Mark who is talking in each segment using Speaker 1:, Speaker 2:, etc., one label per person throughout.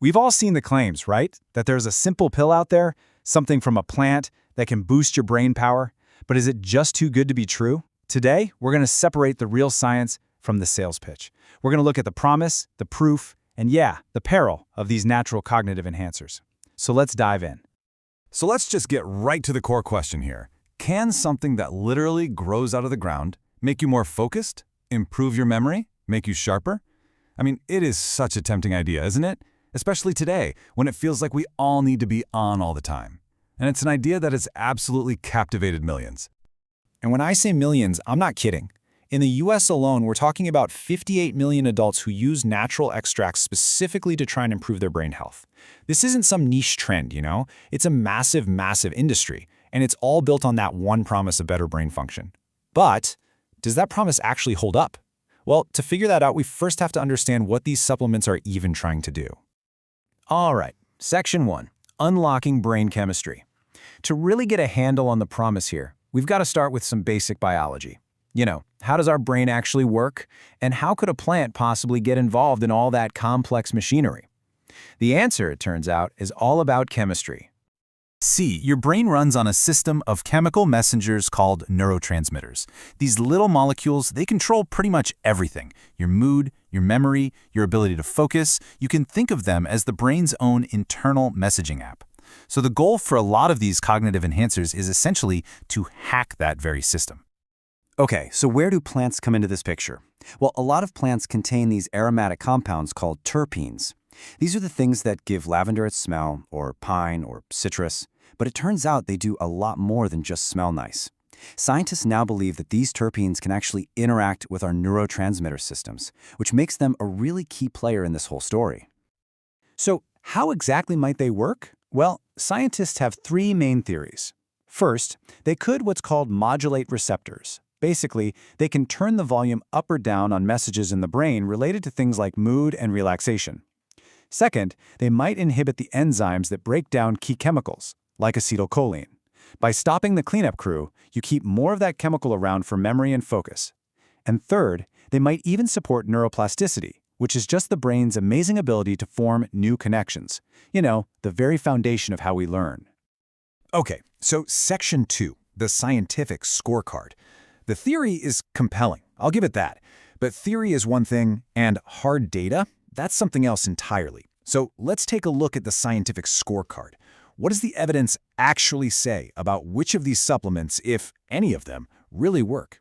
Speaker 1: We've all seen the claims, right? That there's a simple pill out there, something from a plant that can boost your brain power. But is it just too good to be true? Today, we're going to separate the real science from the sales pitch. We're going to look at the promise, the proof, and yeah, the peril of these natural cognitive enhancers. So let's dive in.
Speaker 2: So let's just get right to the core question here. Can something that literally grows out of the ground make you more focused, improve your memory, make you sharper? I mean, it is such a tempting idea, isn't it? Especially today, when it feels like we all need to be on all the time. And it's an idea that has absolutely captivated millions.
Speaker 1: And when I say millions, I'm not kidding. In the US alone, we're talking about 58 million adults who use natural extracts specifically to try and improve their brain health. This isn't some niche trend, you know? It's a massive, massive industry, and it's all built on that one promise of better brain function. But does that promise actually hold up? Well, to figure that out, we first have to understand what these supplements are even trying to do. All right, Section 1, Unlocking Brain Chemistry. To really get a handle on the promise here, we've got to start with some basic biology. You know, how does our brain actually work? And how could a plant possibly get involved in all that complex machinery? The answer, it turns out, is all about chemistry.
Speaker 3: See, your brain runs on a system of chemical messengers called neurotransmitters. These little molecules, they control pretty much everything. Your mood, your memory, your ability to focus. You can think of them as the brain's own internal messaging app. So the goal for a lot of these cognitive enhancers is essentially to hack that very system.
Speaker 4: Okay, so where do plants come into this picture? Well, a lot of plants contain these aromatic compounds called terpenes. These are the things that give lavender its smell, or pine, or citrus. But it turns out they do a lot more than just smell nice. Scientists now believe that these terpenes can actually interact with our neurotransmitter systems, which makes them a really key player in this whole story. So how exactly might they work? Well, scientists have three main theories. First, they could what's called modulate receptors. Basically, they can turn the volume up or down on messages in the brain related to things like mood and relaxation. Second, they might inhibit the enzymes that break down key chemicals, like acetylcholine. By stopping the cleanup crew, you keep more of that chemical around for memory and focus. And third, they might even support neuroplasticity, which is just the brain's amazing ability to form new connections. You know, the very foundation of how we learn.
Speaker 2: Okay, so Section 2, the scientific scorecard. The theory is compelling, I'll give it that. But theory is one thing, and hard data, that's something else entirely. So let's take a look at the scientific scorecard. What does the evidence actually say about which of these supplements, if any of them, really work?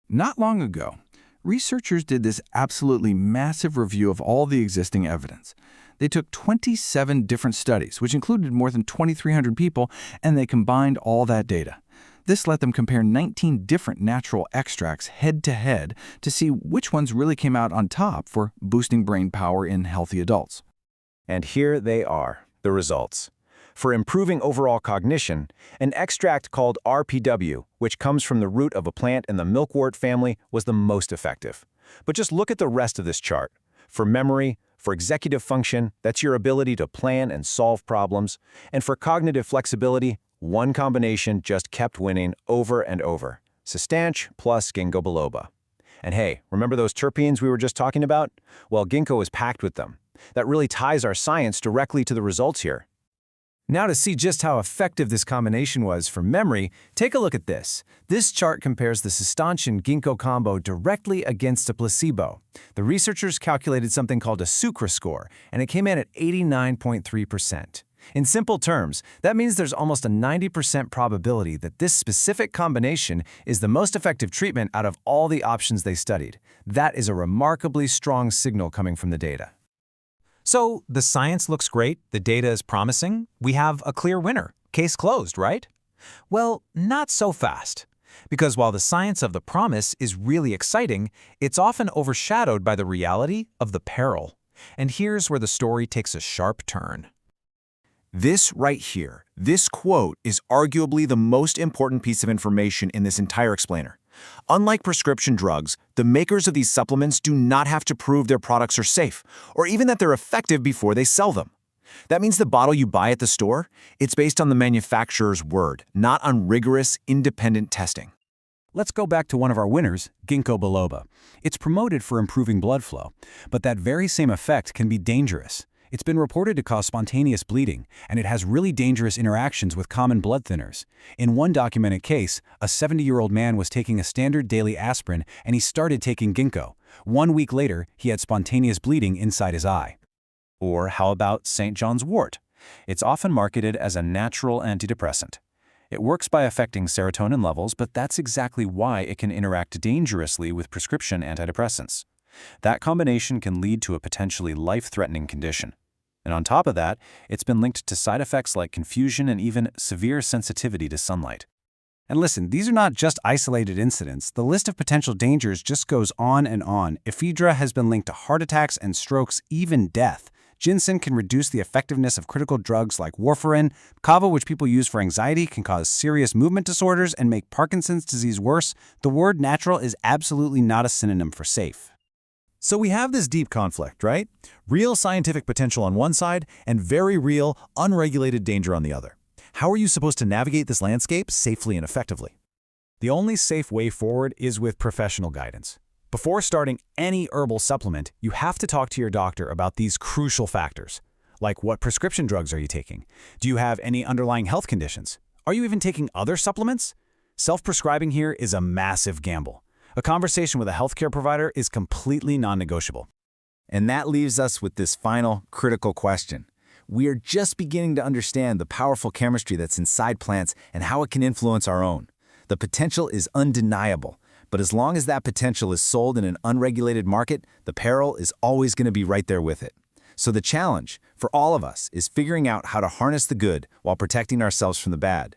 Speaker 5: Not long ago, researchers did this absolutely massive review of all the existing evidence. They took 27 different studies, which included more than 2,300 people, and they combined all that data. This let them compare 19 different natural extracts head-to-head to see which ones really came out on top for boosting brain power in healthy adults.
Speaker 4: And here they are, the results. For improving overall cognition, an extract called RPW, which comes from the root of a plant in the milkwort family, was the most effective. But just look at the rest of this chart. For memory, for executive function, that's your ability to plan and solve problems, and for cognitive flexibility, one combination just kept winning over and over. Cistanche plus Ginkgo Biloba. And hey, remember those terpenes we were just talking about? Well, ginkgo is packed with them. That really ties our science directly to the results here. Now to see just how effective this combination was for memory, take a look at this. This chart compares the Cistanche and Ginkgo combo directly against a placebo. The researchers calculated something called a sucra score, and it came in at 89.3%. In simple terms, that means there's almost a 90% probability that this specific combination is the most effective treatment out of all the options they studied. That is a remarkably strong signal coming from the data.
Speaker 1: So the science looks great, the data is promising, we have a clear winner. Case closed, right? Well, not so fast. Because while the science of the promise is really exciting, it's often overshadowed by the reality of the peril. And here's where the story takes a sharp turn.
Speaker 2: This right here, this quote, is arguably the most important piece of information in this entire explainer. Unlike prescription drugs, the makers of these supplements do not have to prove their products are safe, or even that they're effective before they sell them. That means the bottle you buy at the store, it's based on the manufacturer's word, not on rigorous, independent testing.
Speaker 4: Let's go back to one of our winners, Ginkgo Biloba. It's promoted for improving blood flow, but that very same effect can be dangerous.
Speaker 1: It's been reported to cause spontaneous bleeding, and it has really dangerous interactions with common blood thinners. In one documented case, a 70-year-old man was taking a standard daily aspirin and he started taking ginkgo. 1 week later, he had spontaneous bleeding inside his eye.
Speaker 2: Or how about St. John's wort? It's often marketed as a natural antidepressant. It works by affecting serotonin levels, but that's exactly why it can interact dangerously with prescription antidepressants. That combination can lead to a potentially life-threatening condition. And on top of that, it's been linked to side effects like confusion and even severe sensitivity to sunlight.
Speaker 1: And listen, these are not just isolated incidents. The list of potential dangers just goes on and on. Ephedra has been linked to heart attacks and strokes, even death. Ginseng can reduce the effectiveness of critical drugs like warfarin. Kava, which people use for anxiety, can cause serious movement disorders and make Parkinson's disease worse. The word natural is absolutely not a synonym for safe.
Speaker 2: So we have this deep conflict, right? Real scientific potential on one side and very real, unregulated danger on the other. How are you supposed to navigate this landscape safely and effectively?
Speaker 1: The only safe way forward is with professional guidance. Before starting any herbal supplement, you have to talk to your doctor about these crucial factors. Like, what prescription drugs are you taking? Do you have any underlying health conditions? Are you even taking other supplements? Self-prescribing here is a massive gamble. A conversation with a healthcare provider is completely non-negotiable.
Speaker 2: And that leaves us with this final, critical question. We are just beginning to understand the powerful chemistry that's inside plants and how it can influence our own. The potential is undeniable, but as long as that potential is sold in an unregulated market, the peril is always going to be right there with it. So the challenge, for all of us, is figuring out how to harness the good while protecting ourselves from the bad.